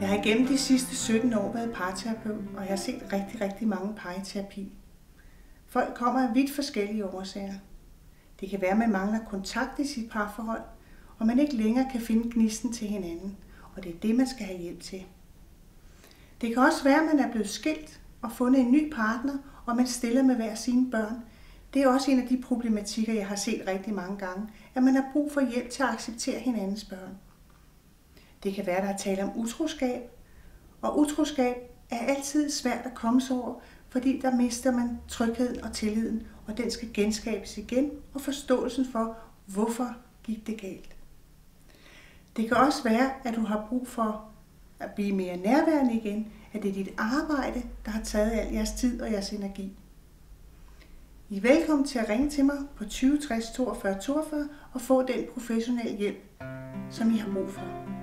Jeg har igennem de sidste 17 år været parterapeut, og jeg har set rigtig mange par i terapi. Folk kommer af vidt forskellige årsager. Det kan være, at man mangler kontakt i sit parforhold, og man ikke længere kan finde gnisten til hinanden, og det er det, man skal have hjælp til. Det kan også være, at man er blevet skilt og fundet en ny partner, og man stiller med hver sine børn. Det er også en af de problematikker, jeg har set rigtig mange gange, at man har brug for hjælp til at acceptere hinandens børn. Det kan være, der er tale om utroskab, og utroskab er altid svært at komme sig over, fordi der mister man trygheden og tilliden, og den skal genskabes igen, og forståelsen for, hvorfor gik det galt. Det kan også være, at du har brug for at blive mere nærværende igen, at det er dit arbejde, der har taget al jeres tid og jeres energi. I er velkommen til at ringe til mig på 20 60 42 42 og få den professionelle hjælp, som I har brug for.